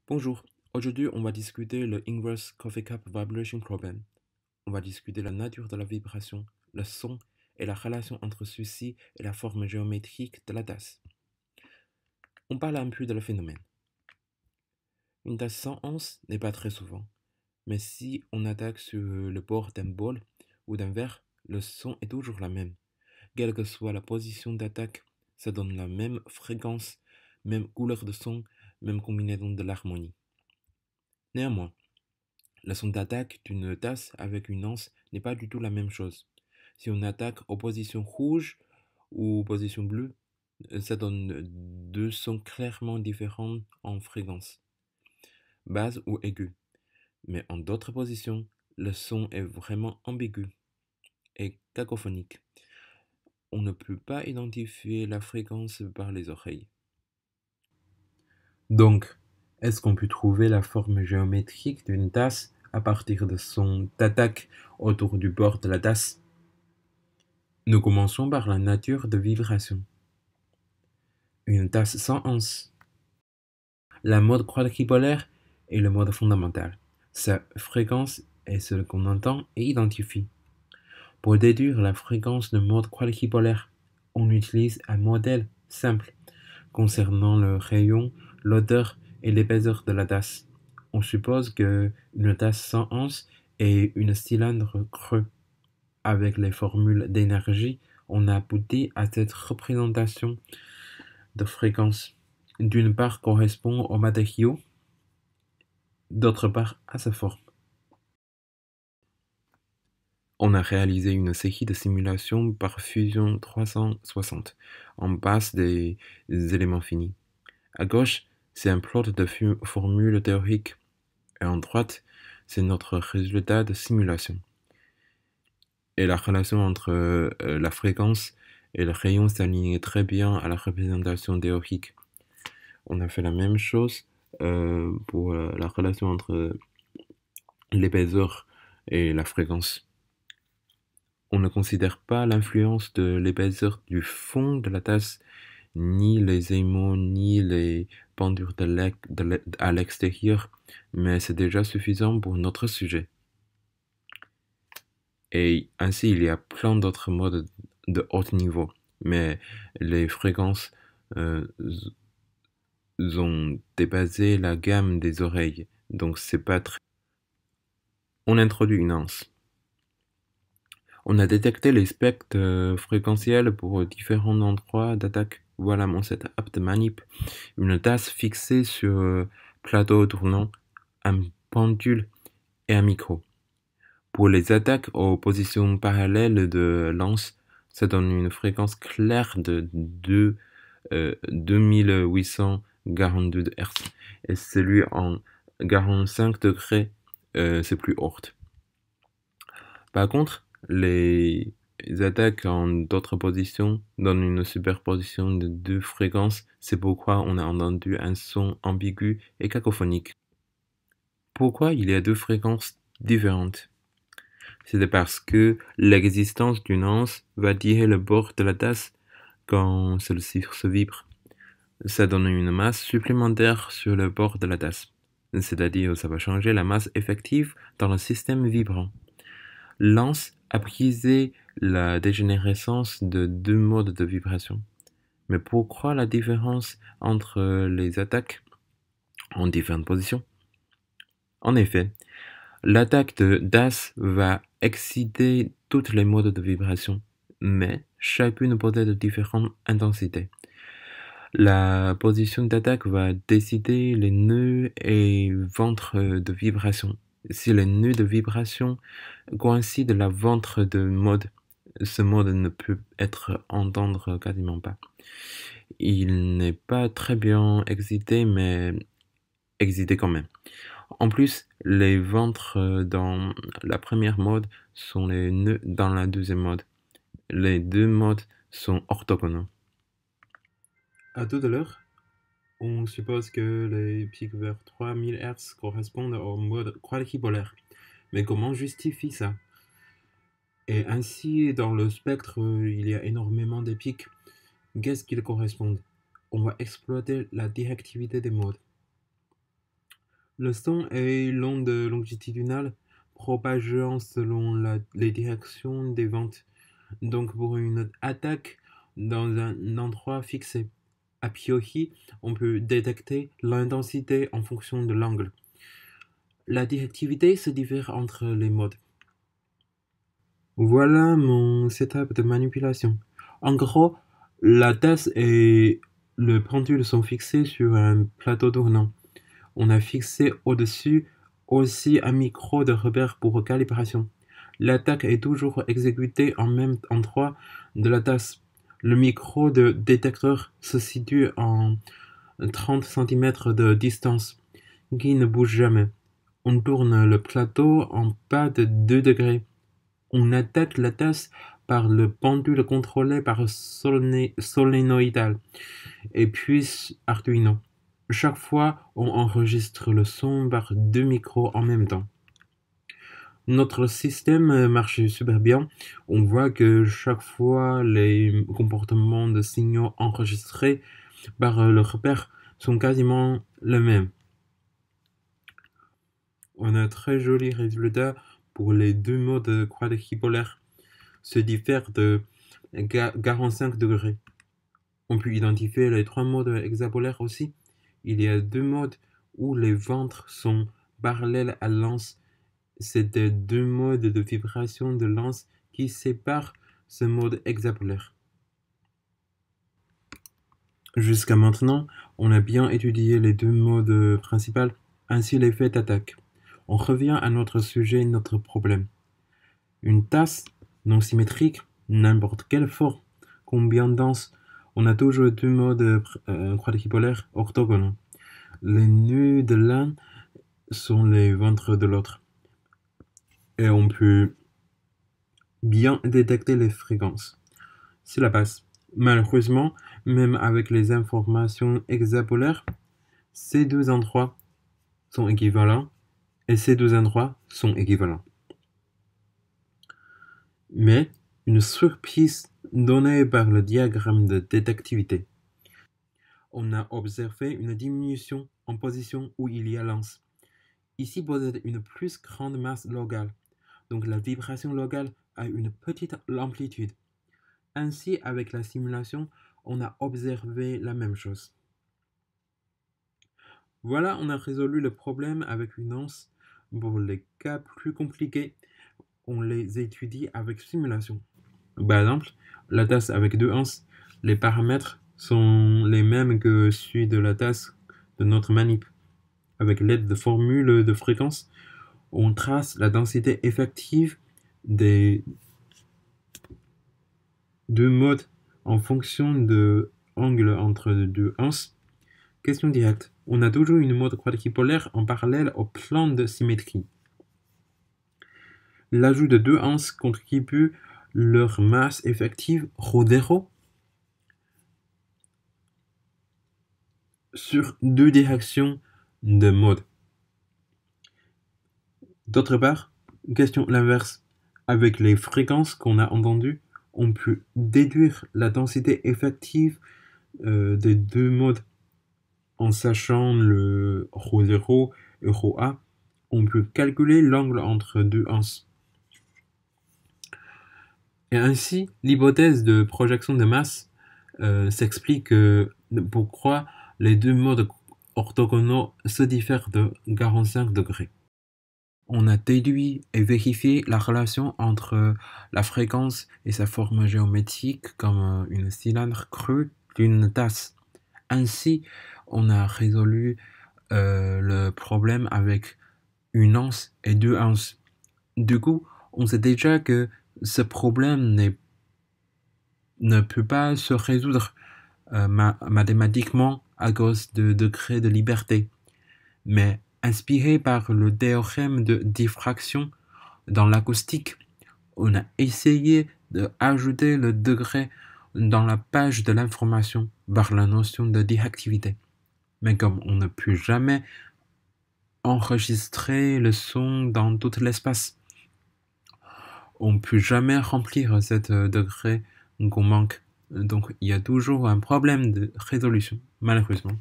Bonjour, aujourd'hui on va discuter le Inverse Coffee Cup Vibration Problem. On va discuter la nature de la vibration, le son et la relation entre ceci et la forme géométrique de la tasse. On parle un peu de le phénomène. Une tasse sans anse n'est pas très souvent, mais si on attaque sur le bord d'un bol ou d'un verre, le son est toujours la même. Quelle que soit la position d'attaque, ça donne la même fréquence, même couleur de son, même combinaison de l'harmonie. Néanmoins, le son d'attaque d'une tasse avec une anse n'est pas du tout la même chose. Si on attaque aux positions rouge ou position bleue, ça donne deux sons clairement différents en fréquence, basse ou aiguë. Mais en d'autres positions, le son est vraiment ambigu et cacophonique. On ne peut pas identifier la fréquence par les oreilles. Donc, est-ce qu'on peut trouver la forme géométrique d'une tasse à partir de son d'attaque autour du bord de la tasse? Nous commençons par la nature de vibration. Une tasse sans anse. La mode quadripolaire est le mode fondamental. Sa fréquence est ce qu'on entend et identifie. Pour déduire la fréquence de mode quadripolaire, on utilise un modèle simple concernant le rayon, l'odeur et l'épaisseur de la tasse. On suppose que une tasse sans anse est un cylindre creux. Avec les formules d'énergie, on a abouti à cette représentation de fréquence. D'une part correspond au matériau, d'autre part à sa forme. On a réalisé une série de simulations par fusion 360 en base des éléments finis. À gauche, c'est un plot de formules théoriques et en droite, c'est notre résultat de simulation. Et la relation entre la fréquence et le rayon s'aligne très bien à la représentation théorique. On a fait la même chose pour la relation entre l'épaisseur et la fréquence. On ne considère pas l'influence de l'épaisseur du fond de la tasse, ni les émaux, ni les pendures à l'extérieur, mais c'est déjà suffisant pour notre sujet. Et ainsi, il y a plein d'autres modes de haut niveau, mais les fréquences ont dépassé la gamme des oreilles, donc c'est pas très... On introduit une anse. On a détecté les spectres fréquentiels pour différents endroits d'attaque. Voilà mon setup de manip. Une tasse fixée sur plateau tournant, un pendule et un micro. Pour les attaques aux positions parallèles de l'anse, ça donne une fréquence claire de 2842 Hz. Et celui en 45 degrés, c'est plus haut. Par contre, les attaques en d'autres positions donnent une superposition de deux fréquences, c'est pourquoi on a entendu un son ambigu et cacophonique. Pourquoi il y a deux fréquences différentes? C'est parce que l'existence d'une anse va tirer le bord de la tasse quand celle-ci se vibre. Ça donne une masse supplémentaire sur le bord de la tasse, c'est-à-dire ça va changer la masse effective dans le système vibrant. L'anse a brisé la dégénérescence de deux modes de vibration. Mais pourquoi la différence entre les attaques en différentes positions? En effet, l'attaque de DAS va exciter tous les modes de vibration, mais chacune possède différentes intensités. La position d'attaque va décider les nœuds et ventres de vibration. Si les nœuds de vibration coïncident la ventre de mode, ce mode ne peut être entendre quasiment pas. Il n'est pas très bien excité, mais excité quand même. En plus, les ventres dans la première mode sont les nœuds dans la deuxième mode. Les deux modes sont orthogonaux. À tout à l'heure, on suppose que les pics vers 3000 Hz correspondent au mode quadripolaire. Mais comment justifie ça? Et ainsi, dans le spectre, il y a énormément de pics. Qu'est-ce qu'ils correspondent? On va exploiter la directivité des modes. Le son est l'onde longitudinale propageant selon les directions des vents. Donc pour une attaque dans un endroit fixé, a priori, on peut détecter l'intensité en fonction de l'angle. La directivité se diffère entre les modes. Voilà mon setup de manipulation. En gros, la tasse et le pendule sont fixés sur un plateau tournant. On a fixé au-dessus aussi un micro de repère pour calibration. L'attaque est toujours exécutée en même endroit de la tasse. Le micro de détecteur se situe en 30 cm de distance, qui ne bouge jamais. On tourne le plateau en pas de 2 degrés. On attaque la tasse par le pendule contrôlé par solénoïdal et puis Arduino. Chaque fois, on enregistre le son par 2 micros en même temps. Notre système marche super bien. On voit que chaque fois, les comportements de signaux enregistrés par le repère sont quasiment les mêmes. On a très jolis résultats pour les deux modes quadripolaires, se diffèrent de 45 degrés. On peut identifier les trois modes hexapolaires aussi. Il y a deux modes où les ventres sont parallèles à l'anse. C'est des deux modes de vibration de l'anse qui séparent ce mode hexapolaire. Jusqu'à maintenant, on a bien étudié les deux modes principaux, ainsi l'effet d'attaque. On revient à notre sujet, notre problème. Une tasse non symétrique, n'importe quelle forme, combien dense, on a toujours deux modes quadripolaires orthogonaux. Les nœuds de l'un sont les ventres de l'autre. Et on peut bien détecter les fréquences. C'est la base. Malheureusement, même avec les informations hexapolaires, ces deux endroits sont équivalents et ces deux endroits sont équivalents. Mais une surprise donnée par le diagramme de détectivité. On a observé une diminution en position où il y a l'anse. Ici possède une plus grande masse locale, donc la vibration locale a une petite amplitude. Ainsi, avec la simulation, on a observé la même chose. Voilà, on a résolu le problème avec une anse. Pour les cas plus compliqués, on les étudie avec simulation. Par exemple, la tasse avec deux anses, les paramètres sont les mêmes que ceux de la tasse de notre manip. Avec l'aide de formules de fréquence, on trace la densité effective des deux modes en fonction de l'angle entre deux anses. Question directe. On a toujours une mode quadripolaire en parallèle au plan de symétrie. L'ajout de deux anses contribue leur masse effective ρ0 sur deux directions de mode. D'autre part, question l'inverse. Avec les fréquences qu'on a entendues, on peut déduire la densité effective des deux modes. En sachant le ρ0 et ρa, on peut calculer l'angle entre deux anses. Et ainsi, l'hypothèse de projection de masse s'explique pourquoi les deux modes orthogonaux se diffèrent de 45 degrés. On a déduit et vérifié la relation entre la fréquence et sa forme géométrique comme une cylindre creux d'une tasse. Ainsi, on a résolu le problème avec une anse et deux anses. Du coup, on sait déjà que ce problème ne peut pas se résoudre mathématiquement à cause de degrés de liberté. Mais inspiré par le théorème de diffraction dans l'acoustique, on a essayé d'ajouter le degré dans la page de l'information par la notion de directivité. Mais comme on ne peut jamais enregistrer le son dans tout l'espace, on ne peut jamais remplir cet degré qu'on manque. Donc il y a toujours un problème de résolution, malheureusement.